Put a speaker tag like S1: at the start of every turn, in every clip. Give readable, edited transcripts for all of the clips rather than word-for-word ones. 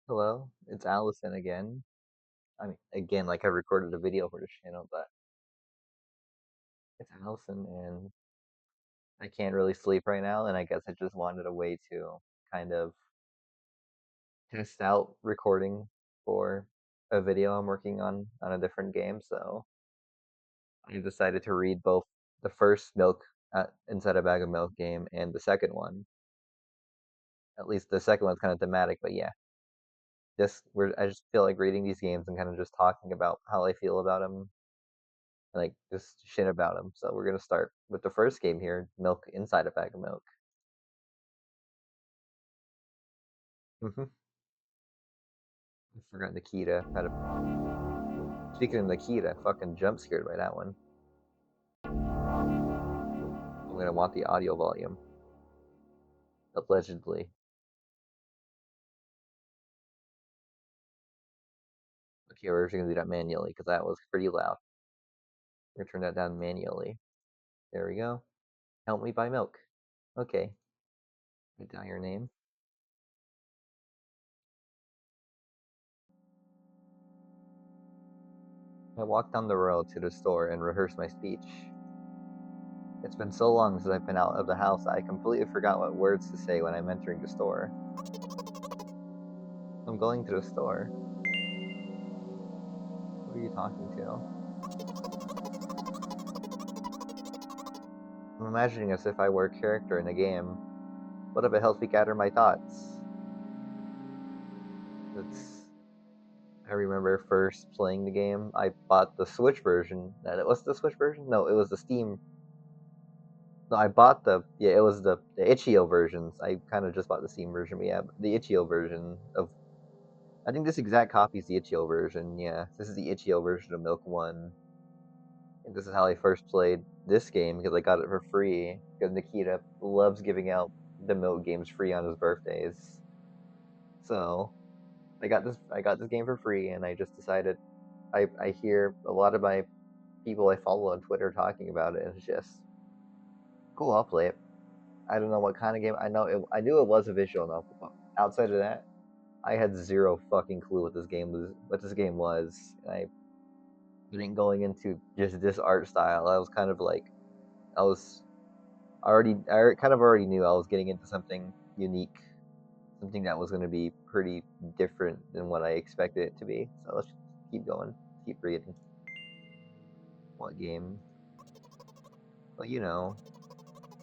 S1: Hello, it's Allison again. I mean, again, like I recorded a video for this channel, but it's Allison, and I can't really sleep right now, and I guess I just wanted a way to kind of test out recording for a video I'm working on a different game. So I decided to read both the first Milk Inside a Bag of Milk game and the second one. At least the second one's kind of thematic, but yeah, I just feel like reading these games and kind of just talking about how I feel about them, like just shit about them. So we're gonna start with the first game here, Milk Inside a Bag of Milk. I forgot Nikita had a. Speaking of Nikita, fucking jump scared by that one. I'm gonna want the audio volume. Allegedly. Okay, we're just gonna do that manually because that was pretty loud. We're gonna turn that down manually. There we go. Help me buy milk. Okay. Write down your name. I walked down the road to the store and rehearsed my speech. It's been so long since I've been out of the house that I completely forgot what words to say when I'm entering the store. I'm going to the store. Who are you talking to? I'm imagining as if I were a character in a game. What if it helps me gather my thoughts? It's. I remember first playing the game. I bought the Switch version. What's the Switch version? No, it was the Steam. No, I bought the. Yeah, it was the itch.io versions. I kind of just bought the Steam version, but yeah, the itch.io version of. I think this exact copy is the itch.io version. Yeah, this is the itch.io version of Milk One. And this is how I first played this game because I got it for free. Because Nikita loves giving out the Milk games free on his birthdays. So I got this game for free, and I just decided. I hear a lot of my people I follow on Twitter talking about it, and it's just cool. I'll play it. I don't know what kind of game. I knew it was a visual novel, but outside of that, I had zero fucking clue what this game was. What this game was. I didn't going into just this art style. I was kind of like I was I kind of already knew I was getting into something unique, something that was going to be pretty different than what I expected it to be. So let's keep going, keep reading. What game? Well,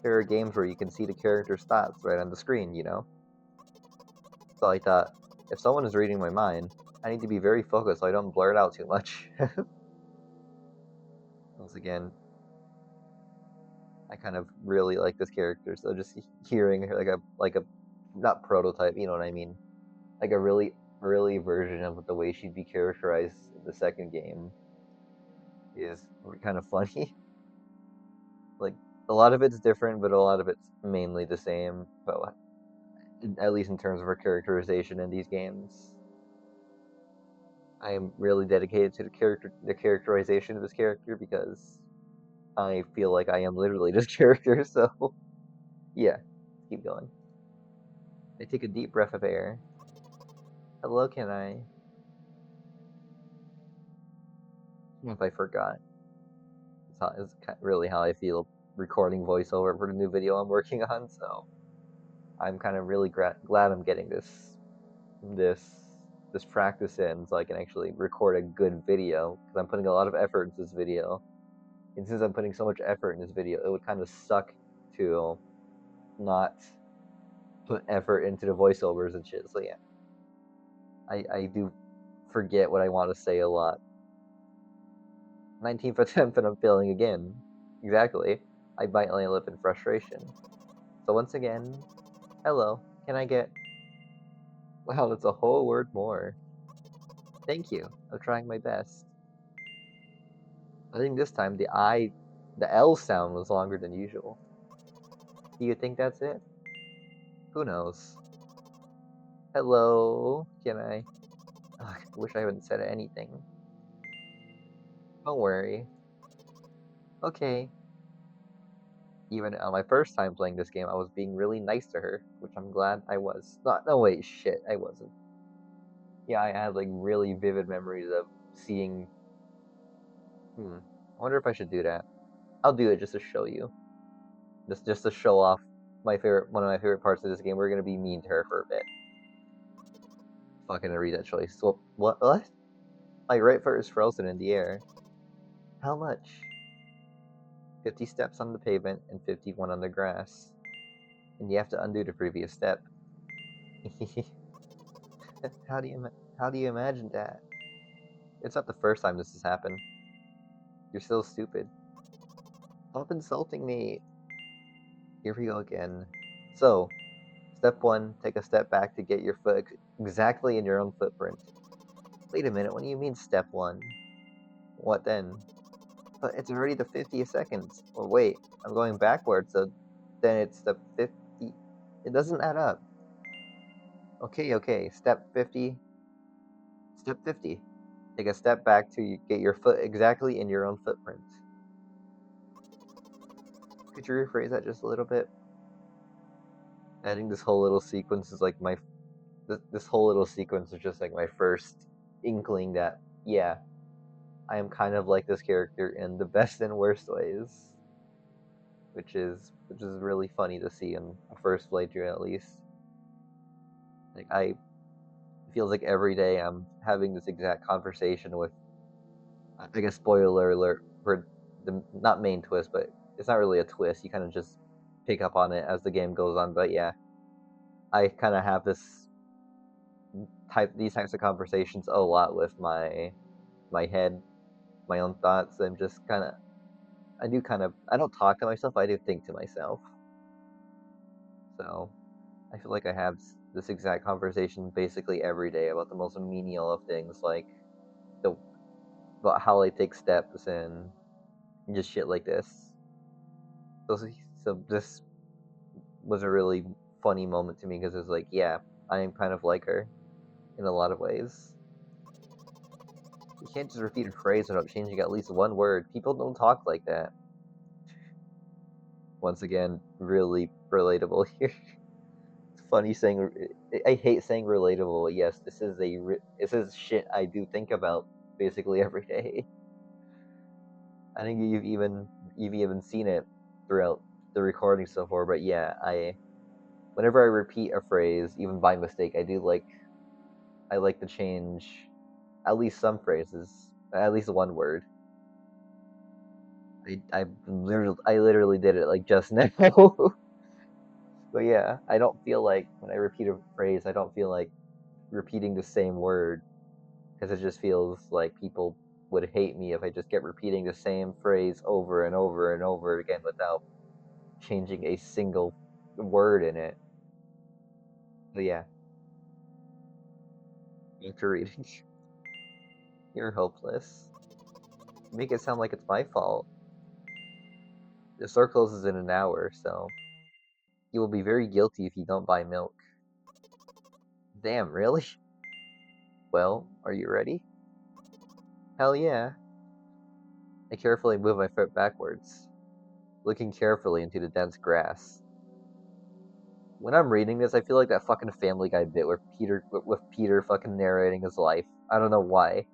S1: there are games where you can see the character's thoughts right on the screen. So I thought, if someone is reading my mind, I need to be very focused so I don't blur it out too much. Once again, I kind of really like this character, so just hearing her like a not prototype, you know what I mean? Like a really early version of the way she'd be characterized in the second game is kind of funny. Like a lot of it's different, but a lot of it's mainly the same. But at least in terms of her characterization in these games, I am really dedicated to the characterization of this character because I feel like I am literally this character. So yeah, keep going. I take a deep breath of air. Hello, can I? What if I forgot? It's really how I feel recording voiceover for the new video I'm working on. So I'm kind of really glad I'm getting this this practice in so I can actually record a good video because I'm putting a lot of effort into this video. And since I'm putting so much effort in this video, it would kind of suck to not put effort into the voiceovers and shit. So yeah, I do forget what I want to say a lot. 19th attempt and I'm failing again. Exactly. I bite my lip in frustration. So once again, hello, can I get... Wow, that's a whole word more. Thank you. I'm trying my best. I think this time the L sound was longer than usual. Do you think that's it? Who knows? Hello, can I... Ugh, I wish I hadn't said anything. Don't worry. Okay. Even on my first time playing this game, I was being really nice to her, which I'm glad I was. No wait, shit, I wasn't. Yeah, I have like really vivid memories of seeing. I wonder if I should do that. I'll do it just to show you, just to show off one of my favorite parts of this game. We're gonna be mean to her for a bit. Fucking read that choice. So, what? What? My right foot is frozen in the air. How much? 50 steps on the pavement and 51 on the grass. And you have to undo the previous step. how do you how do you imagine that? It's not the first time this has happened. You're still stupid. Stop insulting me. Here we go again. So, step 1, take a step back to get your foot exactly in your own footprint. Wait a minute, what do you mean step 1? What then? But it's already the 50th seconds. Or wait, I'm going backwards, so then it's the 50. It doesn't add up. Okay, step 50. Step 50. Take a step back to get your foot exactly in your own footprint. Could you rephrase that just a little bit? I think this whole little sequence is like this whole little sequence is just like my first inkling that, yeah, I am kind of like this character in the best and worst ways, which is really funny to see in a first playthrough at least. Like it feels like every day I'm having this exact conversation with, I guess, spoiler alert for the not main twist, but it's not really a twist. You kind of just pick up on it as the game goes on. But yeah, I kind of have these types of conversations a lot with my head, my own thoughts. I'm just I don't talk to myself. I do think to myself. So I feel like I have this exact conversation basically every day about the most menial of things, like the about how I take steps and just shit like this. So, so this was a really funny moment to me because it's like, yeah, I am kind of like her in a lot of ways. You can't just repeat a phrase without changing at least one word. People don't talk like that. Once again, really relatable here. It's funny saying. I hate saying relatable. Yes, this is shit I do think about basically every day. I think you've even seen it throughout the recording so far. But yeah, I whenever I repeat a phrase, even by mistake, I like to change at least some phrases, at least one word. I literally did it like just now. But yeah, I don't feel like when I repeat a phrase, I don't feel like repeating the same word because it just feels like people would hate me if I just kept repeating the same phrase over and over and over again without changing a single word in it. So yeah, after reading, you're hopeless. You make it sound like it's my fault. The store closes in an hour, so you will be very guilty if you don't buy milk. Damn, really? Well, are you ready? Hell yeah. I carefully move my foot backwards, looking carefully into the dense grass. When I'm reading this, I feel like that fucking Family Guy bit where with Peter fucking narrating his life. I don't know why.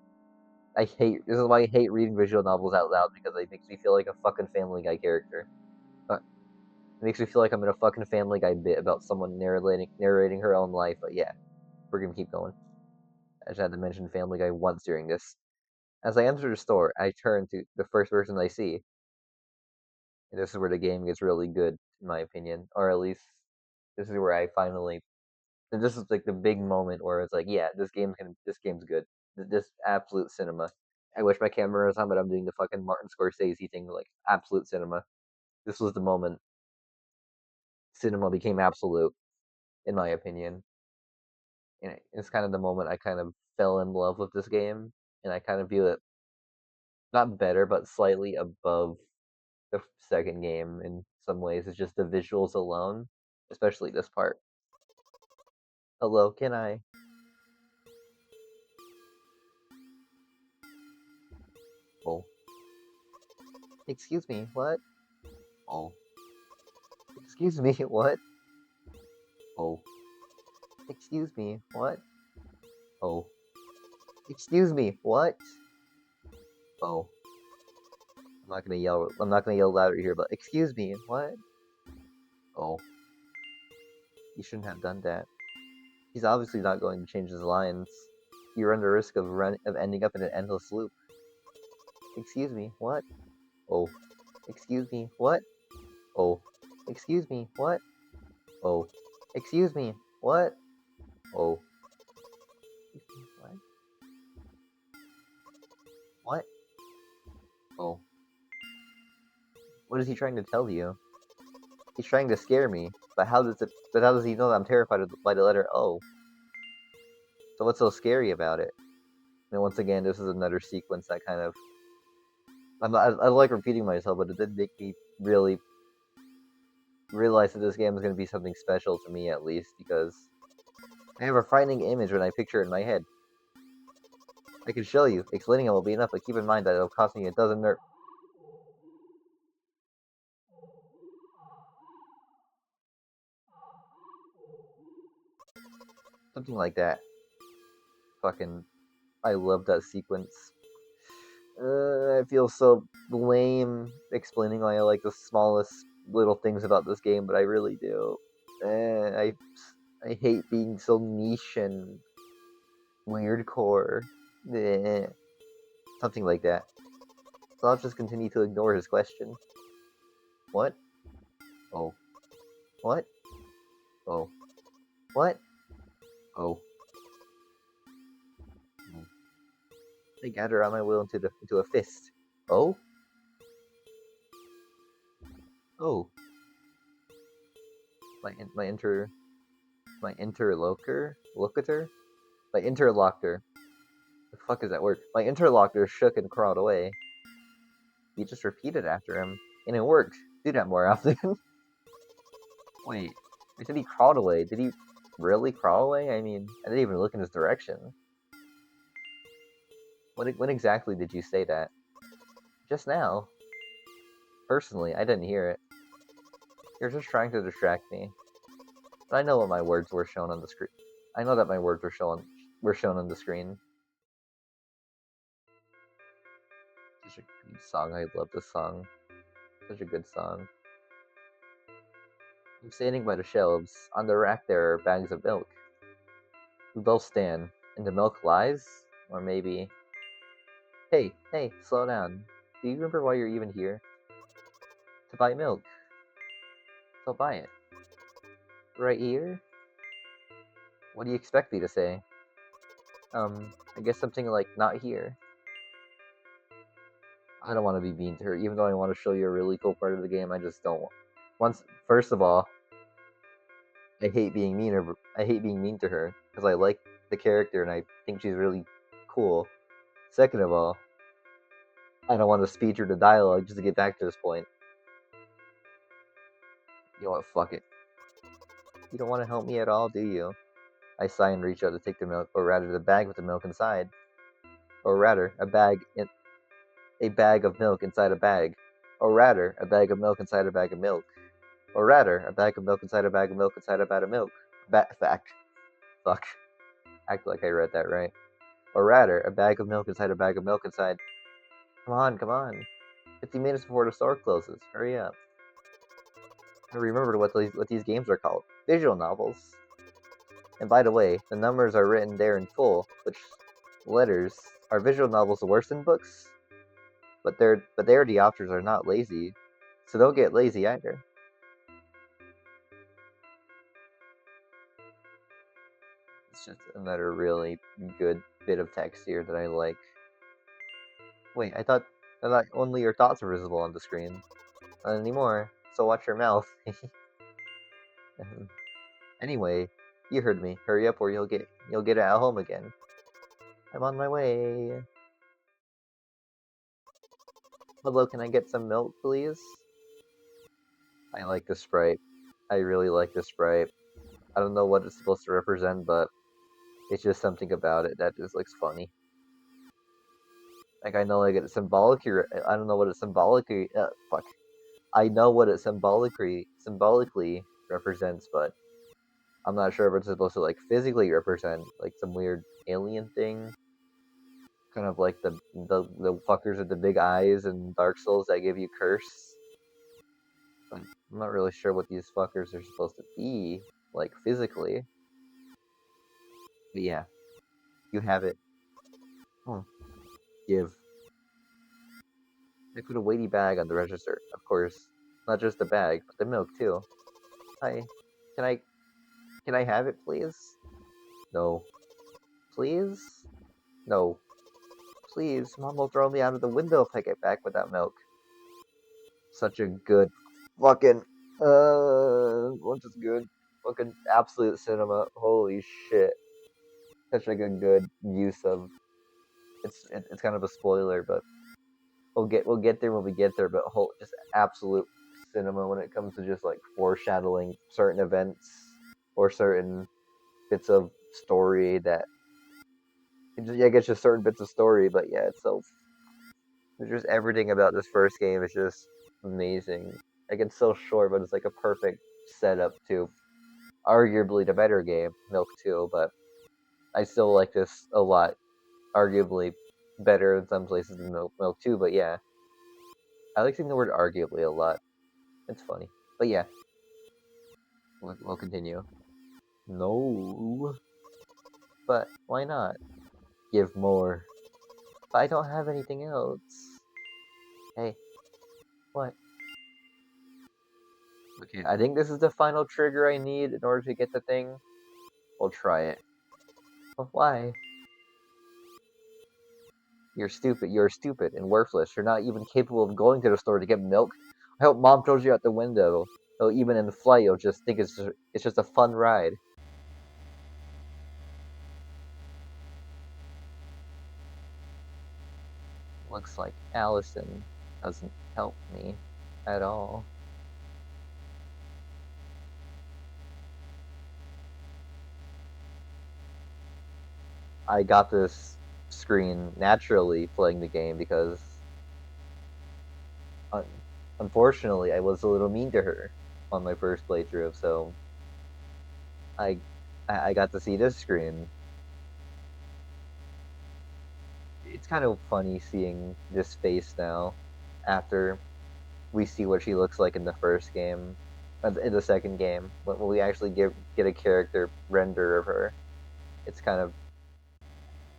S1: This is why I hate reading visual novels out loud because it makes me feel like a fucking Family Guy character. It makes me feel like I'm in a fucking Family Guy bit about someone narrating her own life. But yeah, we're gonna keep going. I just had to mention Family Guy once during this. As I enter the store, I turn to the first person I see. And this is where the game gets really good, in my opinion, or at least this is where I finally. And this is like the big moment where it's like, yeah, this game's good. This absolute cinema. I wish my camera was on, but I'm doing the fucking Martin Scorsese thing, like absolute cinema. This was the moment cinema became absolute, in my opinion. And it's kind of the moment I kind of fell in love with this game, and I kind of view it not better, but slightly above the second game in some ways. It's just the visuals alone, especially this part. Hello, can I? Oh, excuse me, what? Oh, excuse me, what? Oh, excuse me, what? Oh. Excuse me, what? Oh, I'm not gonna yell louder here, but excuse me, what? Oh, you shouldn't have done that. He's obviously not going to change his lines. You run the risk of ending up in an endless loop. Excuse me, what? Oh, excuse me, what? Oh, excuse me, what? Oh, excuse me, what? Oh, what? What? Oh, what is he trying to tell you? He's trying to scare me, but how does it? But how does he know that I'm terrified by the letter O? So what's so scary about it? And once again, this is another sequence that kind of I like repeating myself, but it did make me really realize that this game is going to be something special to me at least because I have a frightening image when I picture it in my head. I can show you. Explaining it will be enough, but keep in mind that it'll cost me a dozen nerf. Something like that. Fucking, I love that sequence. I feel so lame explaining why I like the smallest little things about this game, but I really do. I hate being so niche and weirdcore. Something like that. So I'll just continue to ignore his question. What? Oh. What? Oh. What? Oh. I gather all my will into a fist. Oh? Oh. My interlocutor? Locator? My interlocutor. The fuck is that word? My interlocutor shook and crawled away. He just repeated after him. And it worked. Do that more often. Wait. I said he crawled away. Did he really crawl away? I mean, I didn't even look in his direction. When exactly did you say that? Just now. Personally, I didn't hear it. You're just trying to distract me. But I know what my words were shown on the screen. I know that my words were shown on the screen. Such a good song. I love this song. Such a good song. I'm standing by the shelves. On the rack there are bags of milk. We both stand. And the milk lies? Or maybe... Hey, slow down. Do you remember why you're even here? To buy milk. So buy it. Right here? What do you expect me to say? I guess something like, not here. I don't want to be mean to her, even though I want to show you a really cool part of the game, I just don't want... First of all, I hate being mean to her, because I like the character and I think she's really cool. Second of all, I don't want to speed through the dialogue just to get back to this point. You know what, fuck it. You don't want to help me at all, do you? I sigh and reach out to take the milk, or rather the bag with the milk inside. Or rather, a bag of milk inside a bag. Or rather, a bag of milk inside a bag of milk. Or rather, a bag of milk inside a bag of milk inside a bag of milk. Fact. Fuck. Act like I read that right. Or rather, a bag of milk inside a bag of milk inside. Come on. 15 minutes before the store closes. Hurry up. I remembered what these games are called. Visual novels. And by the way, the numbers are written there in full, which letters. Are visual novels worse than books? But the authors are not lazy, so don't get lazy either. It's just another really good bit of text here that I like. Wait, I thought only your thoughts were visible on the screen. Not anymore, so watch your mouth. Anyway, you heard me. Hurry up or you'll get it at home again. I'm on my way. Hello, can I get some milk, please? I like the sprite. I really like the sprite. I don't know what it's supposed to represent, but it's just something about it that just looks funny. Like, I know like it's symbolically... I don't know what it symbolically... fuck. I know what it symbolically represents, but I'm not sure if it's supposed to, like, physically represent, like, some weird alien thing. Kind of like the fuckers with the big eyes in Dark Souls that give you curse. I'm not really sure what these fuckers are supposed to be, like physically. But yeah, you have it. Oh, give. They put a weighty bag on the register. Of course, not just the bag, but the milk too. Hi, can I can I have it, please? No, please. No, please. Mom will throw me out of the window if I get back without milk. Such a good fucking what's is good? Fucking absolute cinema. Holy shit. Such like a good use of it's kind of a spoiler, but we'll get there when we get there, but whole just absolute cinema when it comes to just like foreshadowing certain events or certain bits of story that yeah, I guess just certain bits of story, but yeah, it's just everything about this first game is just amazing. Like it's so short, but it's like a perfect setup to arguably the better game, Milk 2, but I still like this a lot. Arguably better in some places than Milk 2, but yeah. I like saying the word arguably a lot. It's funny. But yeah, we'll continue. No. But why not? Give more. But I don't have anything else. Hey, what? Okay, I think this is the final trigger I need in order to get the thing. We'll try it. But why? You're stupid and worthless. You're not even capable of going to the store to get milk. I hope mom throws you out the window. Though even in flight, you'll just think it's just a fun ride. Looks like Allison doesn't help me at all. I got this screen naturally playing the game because un unfortunately I was a little mean to her on my first playthrough, so I I got to see this screen. It's kind of funny seeing this face now after we see what she looks like in the first game, in the second game, when we actually get a character render of her. It's kind of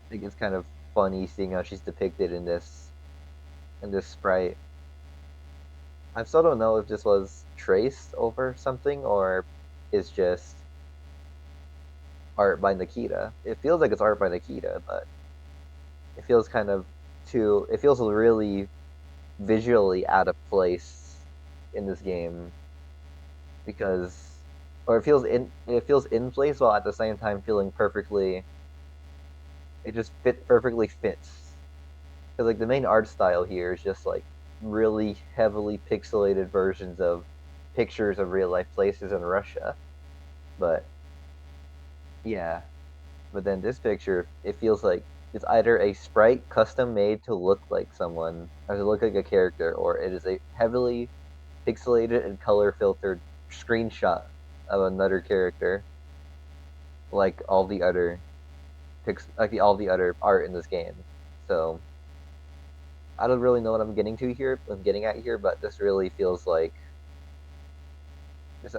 S1: I think it's kind of funny seeing how she's depicted in this sprite. I still don't know if this was traced over something or is just art by Nikita. It feels like it's art by Nikita, but it feels kind of too. It feels really visually out of place in this game because, or it feels in place while at the same time feeling perfectly. It just perfectly fits because like the main art style here is just like really heavily pixelated versions of pictures of real life places in Russia. But yeah, but then this picture, it feels like it's either a sprite custom made to look like someone or to look like a character, or it is a heavily pixelated and color filtered screenshot of another character, like all the other all the other art in this game. So I don't really know what I'm getting at here, but this really feels like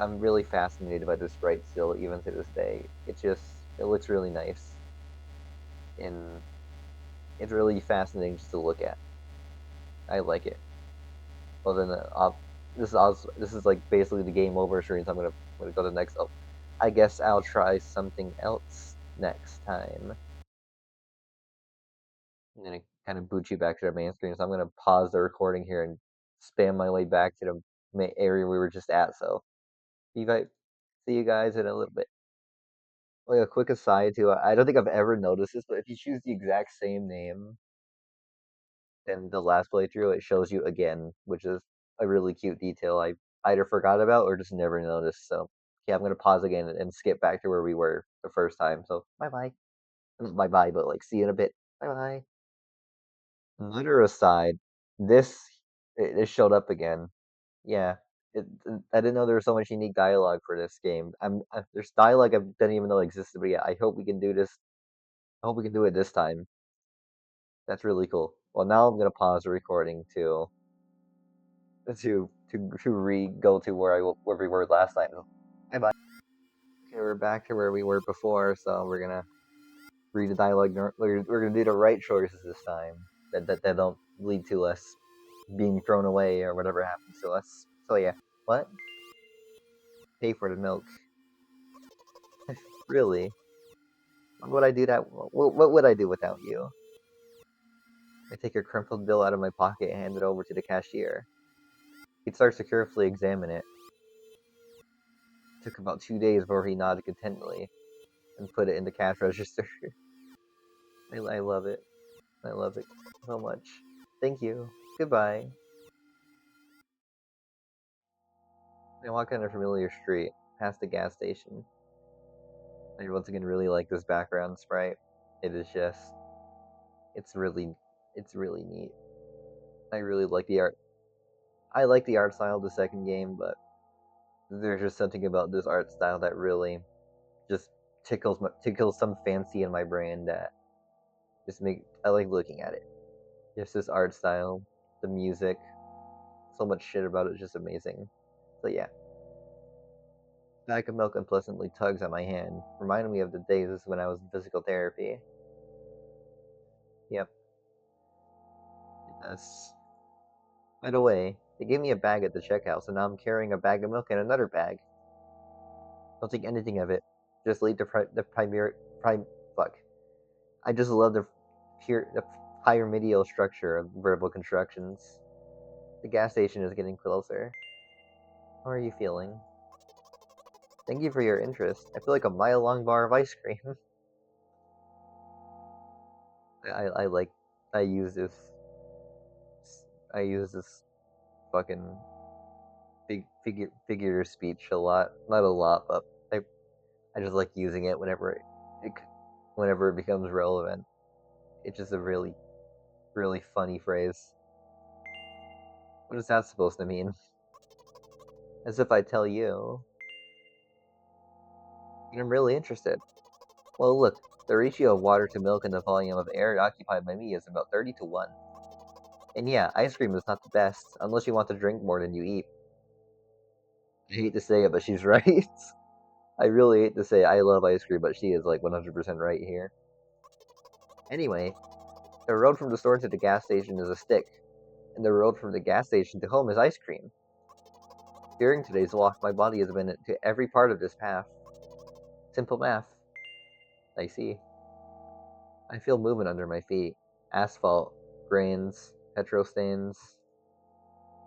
S1: I'm really fascinated by this sprite still, even to this day. It looks really nice, and it's really fascinating just to look at. I like it. Well then, this is like basically the game over screen. So I'm gonna go to the next. Oh, I guess I'll try something else next time. I'm gonna kind of boot you back to the main screen. So I'm gonna pause the recording here and spam my way back to the main area we were just at. So you guys, see you guys in a little bit. Like a quick aside too, I don't think I've ever noticed this, but if you choose the exact same name in the last playthrough, it shows you again, which is a really cute detail I either forgot about or just never noticed. So yeah, I'm gonna pause again and skip back to where we were the first time. So bye bye, bye bye, but like see you in a bit. Bye bye. Another aside, this it showed up again. Yeah, I didn't know there was so much unique dialogue for this game. There's dialogue I didn't even know existed, but yeah, I hope we can do this. I hope we can do it this time. That's really cool. Well, now I'm gonna pause the recording to go to where we were last time. Bye bye. Okay, we're back to where we were before, so we're gonna read the dialogue. We're gonna do the right choices this time. That don't lead to us being thrown away or whatever happens to us. So yeah, what? Pay for the milk? Really? What would I do that? What would I do without you? I take your crumpled bill out of my pocket and hand it over to the cashier. He starts to carefully examine it. It took about 2 days before he nodded contentedly and put it in the cash register. I love it. I love it so much. Thank you. Goodbye. I walk down a familiar street, past the gas station. I once again really like this background sprite. It is just, it's really, it's really neat. I really like the art. I like the art style of the second game, but there's just something about this art style that really just tickles some fancy in my brain that I like looking at it. Just this art style, the music, so much shit about it is just amazing. So yeah. Bag of milk unpleasantly tugs at my hand, reminding me of the days when I was in physical therapy. Yep, it does. By the way, they gave me a bag at the checkout, so now I'm carrying a bag of milk and another bag. Don't think anything of it. Just leave the primary fuck. I just love the pyramidal structure of verbal constructions. The gas station is getting closer. How are you feeling? Thank you for your interest. I feel like a mile-long bar of ice cream. I like. I use this. I use this fucking figure of speech a lot. Not a lot, but I just like using it whenever it becomes relevant. It's just a really funny phrase. What is that supposed to mean? As if I tell you. I'm really interested. Well, look, the ratio of water to milk and the volume of air occupied by me is about 30 to 1. And yeah, ice cream is not the best, unless you want to drink more than you eat. I hate to say it, but she's right. I really hate to say I love ice cream, but she is like 100% right here. Anyway, the road from the store to the gas station is a stick, and the road from the gas station to home is ice cream. During today's walk, my body has been to every part of this path. Simple math. I see. I feel movement under my feet. Asphalt, grains, petrol stains.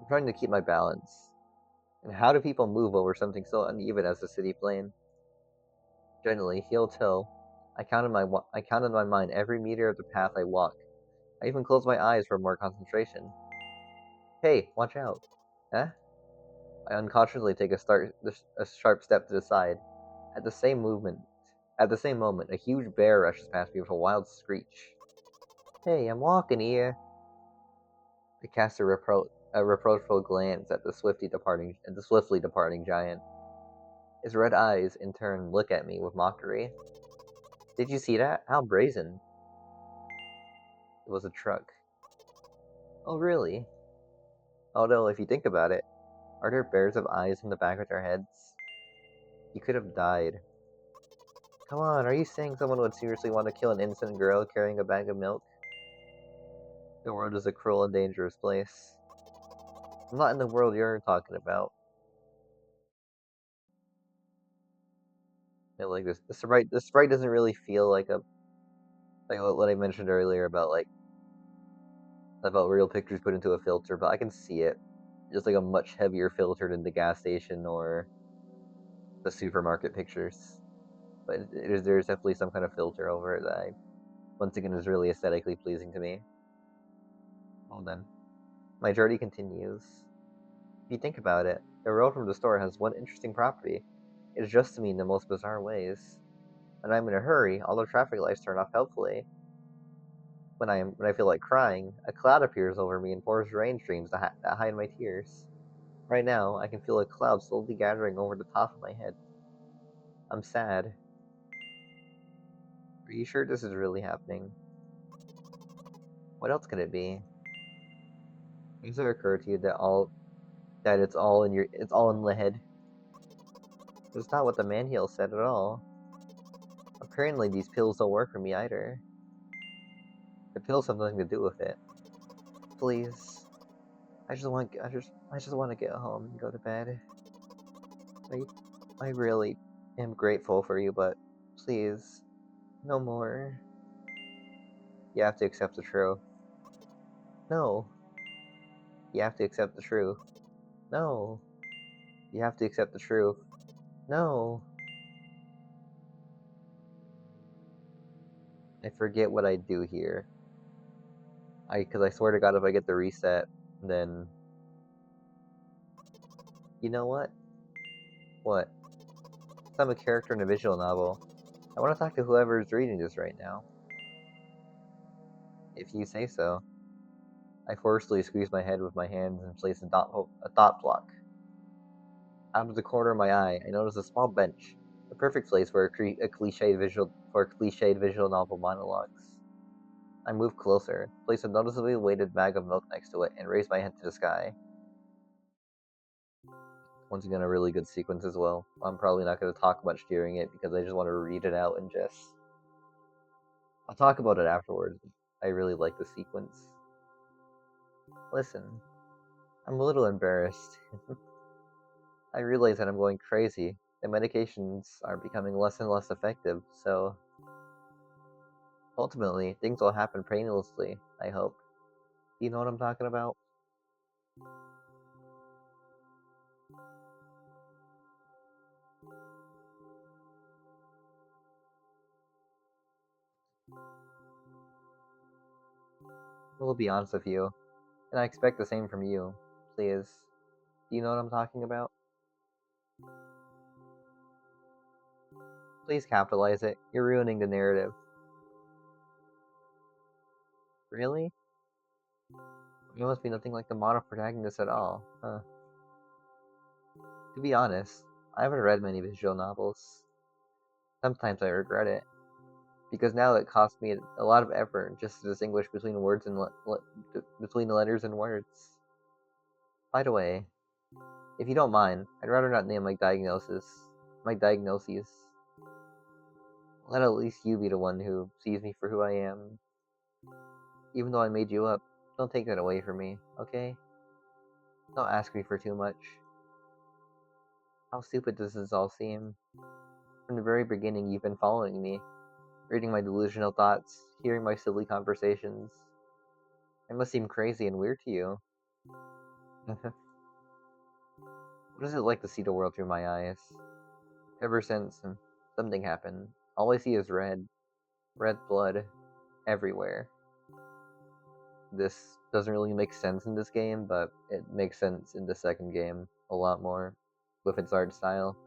S1: I'm trying to keep my balance. And how do people move over something so uneven as the city plane? Generally, heel till. I count in my mind every meter of the path I walk. I even close my eyes for more concentration. Hey, watch out. Huh? I unconsciously take a sharp step to the side. At the same moment, a huge bear rushes past me with a wild screech. Hey, I'm walking here. I cast a reproachful glance at the swiftly departing giant. His red eyes, in turn, look at me with mockery. Did you see that? How brazen. It was a truck. Oh, really? Although, if you think about it, are there bears of eyes in the back of their heads? You could have died. Come on, are you saying someone would seriously want to kill an innocent girl carrying a bag of milk? The world is a cruel and dangerous place. I'm not in the world you're talking about. I like this. The sprite doesn't really feel like what I mentioned earlier about real pictures put into a filter, but I can see it. Just like a much heavier filter than the gas station or the supermarket pictures. But there's definitely some kind of filter over it that once again is really aesthetically pleasing to me. Well then. My journey continues. If you think about it, the road from the store has one interesting property. It adjusts to me in the most bizarre ways. When I'm in a hurry, all the traffic lights turn off helpfully. When I feel like crying, a cloud appears over me and pours rain streams that hide my tears. Right now, I can feel a cloud slowly gathering over the top of my head. I'm sad. Are you sure this is really happening? What else could it be? Does it occur to you that it's all in the head? It's not what the manual said at all. Apparently these pills don't work for me either. The pills have nothing to do with it. Please. I just want to get home and go to bed. I I really am grateful for you, but please, no more. You have to accept the truth. No. You have to accept the truth. No. You have to accept the truth. No. I forget what I do here. Because I swear to God, if I get the reset, then you know what? What? Since I'm a character in a visual novel, I want to talk to whoever is reading this right now. If you say so. I forcefully squeeze my head with my hands and place a thought block. Out of the corner of my eye, I notice a small bench, the perfect place for a cliched visual novel monologues. I move closer, place a noticeably weighted bag of milk next to it, and raise my head to the sky. Once again, a really good sequence as well. I'm probably not going to talk much during it because I just want to read it out and just. I'll talk about it afterwards. I really like the sequence. Listen, I'm a little embarrassed. I realize that I'm going crazy. The medications are becoming less and less effective, so ultimately, things will happen painlessly, I hope. You know what I'm talking about? I will be honest with you, and I expect the same from you. Please. Do you know what I'm talking about? Please capitalize it. You're ruining the narrative. Really? You must be nothing like the model protagonist at all. Huh. To be honest, I haven't read many visual novels. Sometimes I regret it, because now it costs me a lot of effort just to distinguish between between letters and words. By the way, if you don't mind, I'd rather not name my diagnoses. Let at least you be the one who sees me for who I am. Even though I made you up, don't take that away from me, okay? Don't ask me for too much. How stupid does this all seem? From the very beginning, you've been following me, reading my delusional thoughts, hearing my silly conversations. I must seem crazy and weird to you. What is it like to see the world through my eyes? Ever since something happened, all I see is red blood, everywhere. This doesn't really make sense in this game, but it makes sense in the second game a lot more with its art style.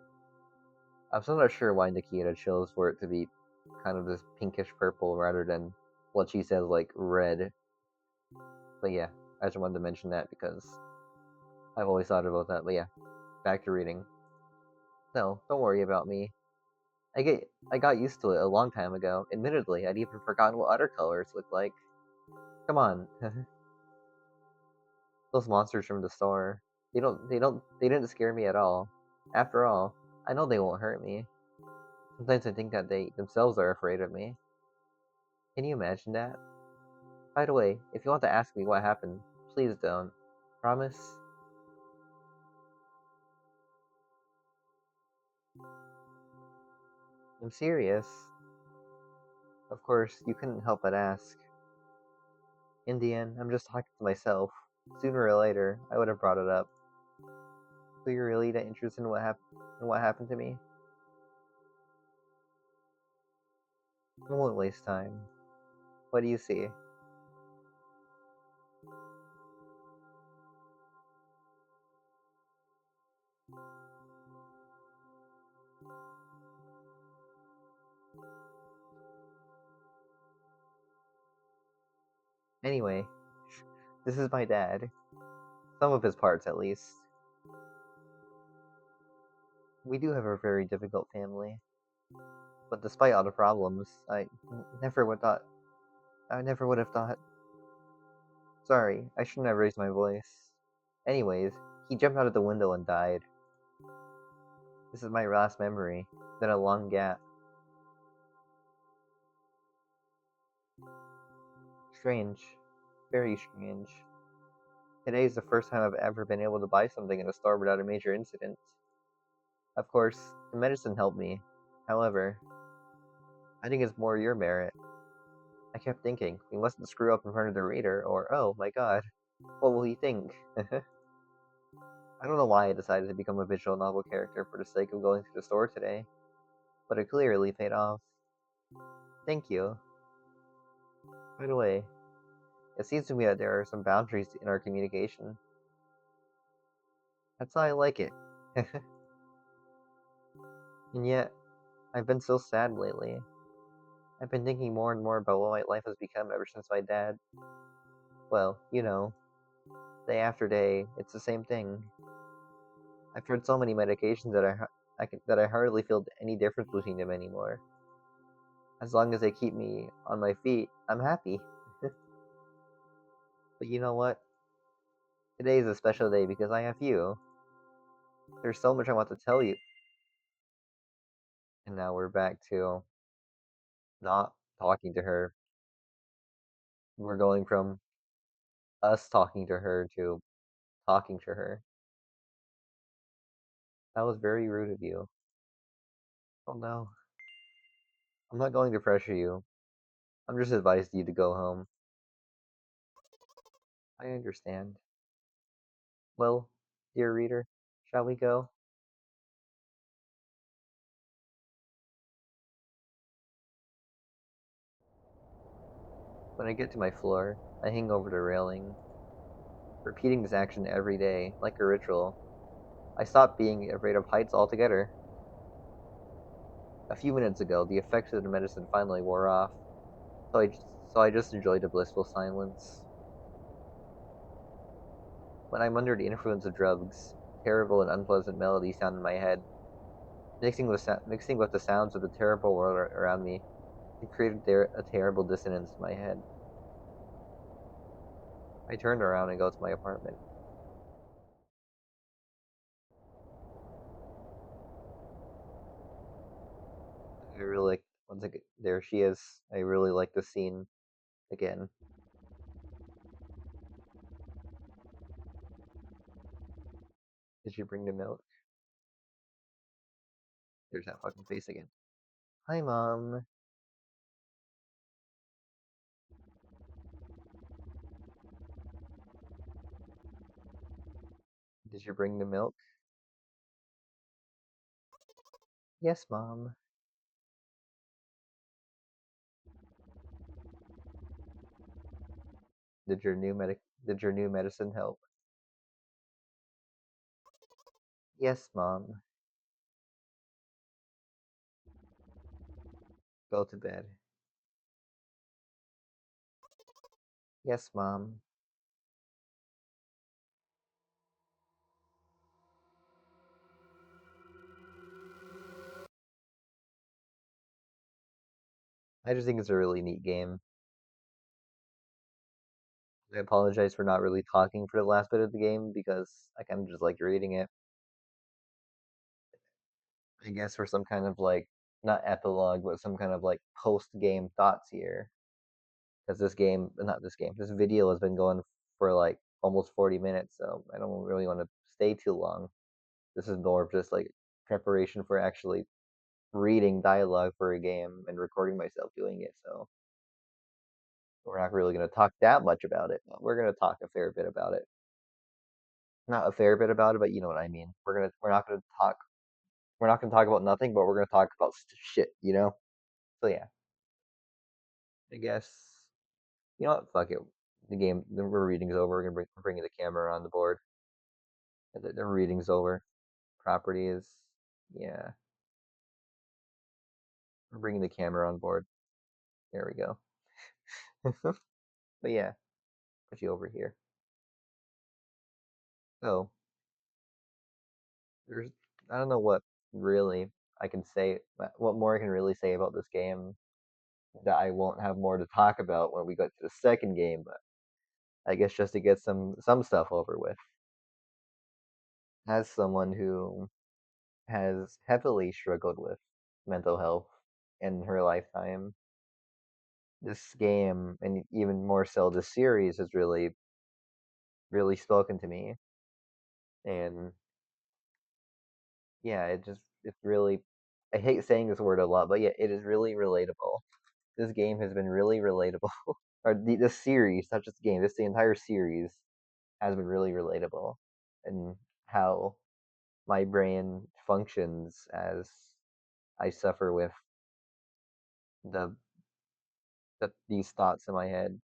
S1: I'm still not sure why Nikita chose for it to be kind of this pinkish purple rather than what she says like red. But yeah, I just wanted to mention that because I've always thought about that. But yeah, back to reading. No, don't worry about me. I got used to it a long time ago. Admittedly, I'd even forgotten what other colors look like. Come on. Those monsters from the store. They didn't scare me at all. After all, I know they won't hurt me. Sometimes I think that they themselves are afraid of me. Can you imagine that? By the way, if you want to ask me what happened, please don't. Promise? I'm serious. Of course, you couldn't help but ask. In the end, I'm just talking to myself. Sooner or later, I would have brought it up. So you're really that interested in what happened to me? I won't waste time. What do you see? Anyway, this is my dad. Some of his parts, at least. We do have a very difficult family. But despite all the problems, never would thought I never would have thought Sorry, I shouldn't have raised my voice. Anyways, he jumped out of the window and died. This is my last memory. Then a long gap. Strange. Very strange. Today is the first time I've ever been able to buy something in a store without a major incident. Of course, the medicine helped me. However, I think it's more your merit. I kept thinking, we mustn't screw up in front of the reader, or oh my god, what will he think? I don't know why I decided to become a visual novel character for the sake of going to the store today, but it clearly paid off. Thank you. By the way, it seems to me that there are some boundaries in our communication. That's how I like it. And yet, I've been so sad lately. I've been thinking more and more about what my life has become ever since my dad. Well, day after day, it's the same thing. I've tried so many medications that I hardly feel any difference between them anymore. As long as they keep me on my feet, I'm happy. But you know what? Today is a special day because I have you. There's so much I want to tell you. And now we're back to not talking to her. We're going from us talking to her to talking to her. That was very rude of you. Oh no. I'm not going to pressure you. I'm just advising you to go home. I understand. Well, dear reader, shall we go? When I get to my floor, I hang over the railing, repeating this action every day, like a ritual. I stopped being afraid of heights altogether. A few minutes ago, the effects of the medicine finally wore off, so I just enjoyed the blissful silence. When I'm under the influence of drugs, terrible and unpleasant melodies sound in my head, mixing with the sounds of the terrible world around me. It created a terrible dissonance in my head. I turned around and go to my apartment. I really like once again. There she is. I really like the scene again. Did you bring the milk? There's that fucking face again. Hi, mom. Did you bring the milk? Yes, mom. Did your new medicine help? Yes, mom. Go to bed. Yes, mom. I just think it's a really neat game. I apologize for not really talking for the last bit of the game because I kind of just liked reading it. I guess for some kind of like not epilogue, but some kind of like post game thoughts here. Because not this game, this video has been going for like almost 40 minutes, so I don't really want to stay too long. This is more of just like preparation for actually reading dialogue for a game and recording myself doing it. So we're not really going to talk that much about it, but we're going to talk a fair bit about it. Not a fair bit about it, but you know what I mean. We're not going to talk about nothing, but we're going to talk about shit. So yeah, I guess you know what? Fuck it. The reading's over. We're bringing the camera on the board. The reading's over. Properties. Yeah, we're bringing the camera on board. There we go. But yeah, put you over here. So there's I don't know what really I can say. What more I can really say about this game that I won't have more to talk about when we get to the second game. But I guess just to get some stuff over with. As someone who has heavily struggled with mental health in her lifetime, this game, and even more so this series, has really spoken to me. And yeah, it's really, I hate saying this word a lot, but yeah, it is really relatable. This game has been really relatable. Or this series, not just the game, the entire series has been really relatable, and how my brain functions as I suffer with the, these thoughts in my head.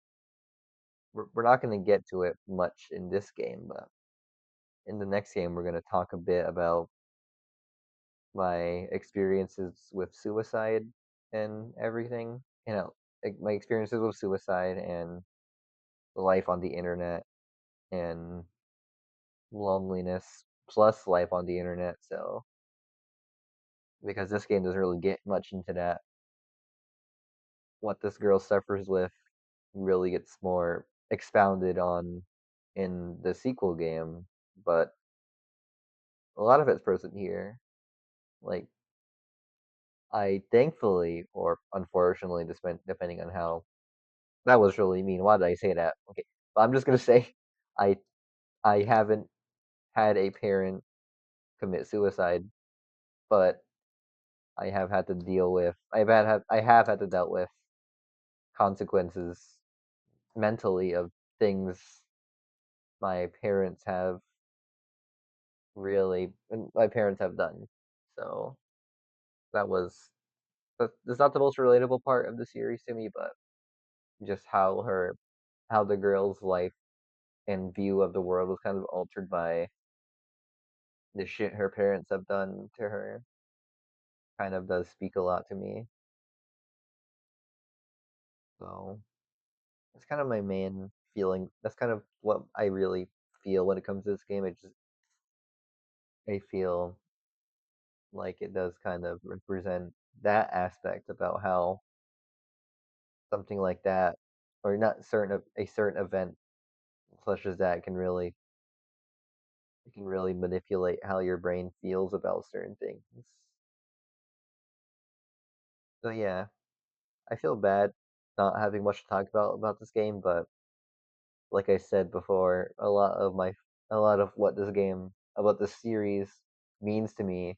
S1: We're not going to get to it much in this game, but in the next game, we're going to talk a bit about my experiences with suicide and everything. You know, like my experiences with suicide and life on the internet and loneliness plus life on the internet. So, because this game doesn't really get much into that, what this girl suffers with really gets more expounded on in the sequel game, but a lot of it's present here. Like, I thankfully, or unfortunately, depending on how, that was really mean. Why did I say that? Okay, but I'm just gonna say, I I haven't had a parent commit suicide, but I have had to deal with. I have had to deal with consequences mentally of things my parents have my parents have done. So that was that's not the most relatable part of the series to me, but just how the girl's life and view of the world was kind of altered by the shit her parents have done to her kind of does speak a lot to me. So that's kind of my main feeling. That's kind of what I really feel when it comes to this game. I feel like it does kind of represent that aspect about how something like that, or not certain a certain event such as that, can really manipulate how your brain feels about certain things. So yeah, I feel bad not having much to talk about this game, but like I said before, a lot of what this game about this series means to me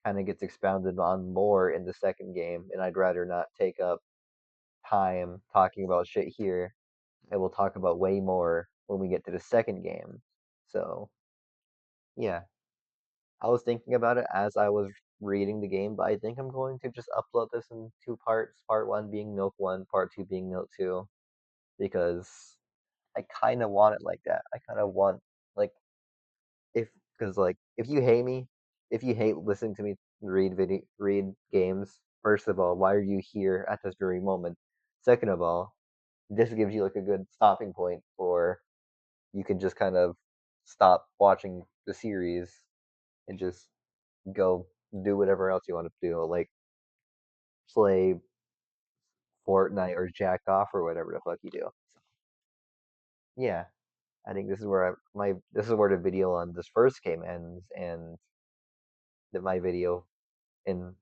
S1: kind of gets expounded on more in the second game, and I'd rather not take up time talking about shit here. And we'll talk about way more when we get to the second game. So yeah, I was thinking about it as I was reading the game, but I think I'm going to just upload this in two parts. Part one being Milk One, part two being Milk Two, because I kind of want it like that. I kind of want, like, if because like if you hate listening to me read games, first of all, why are you here at this very moment? Second of all, this gives you like a good stopping point, or you can just kind of stop watching the series and just go do whatever else you want to do, like play Fortnite or jack off or whatever the fuck you do. Yeah, I think this is where this is where the video on this first game ends, and that my video, and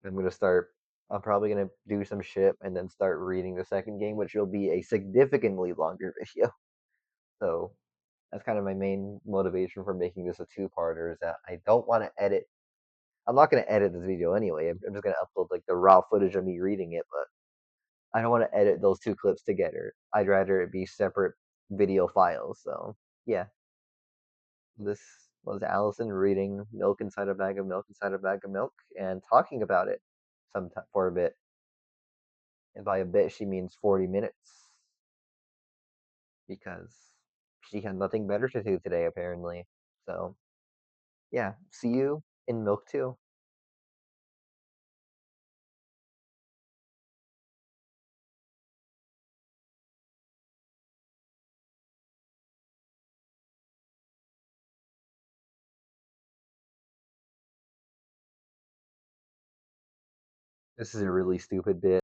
S1: I'm gonna start. I'm probably gonna do some shit and then start reading the second game, which will be a significantly longer video. So that's kind of my main motivation for making this a two-parter, is that I don't want to edit. I'm not gonna edit this video anyway. I'm just gonna upload like the raw footage of me reading it, but I don't want to edit those two clips together. I'd rather it be separate video files. So yeah, this was Allison reading Milk Inside a Bag of Milk Inside a Bag of Milk and talking about it sometime for a bit. And by a bit, she means 40 minutes because she had nothing better to do today, apparently. So yeah, see you in Milk 2. This is a really stupid bit.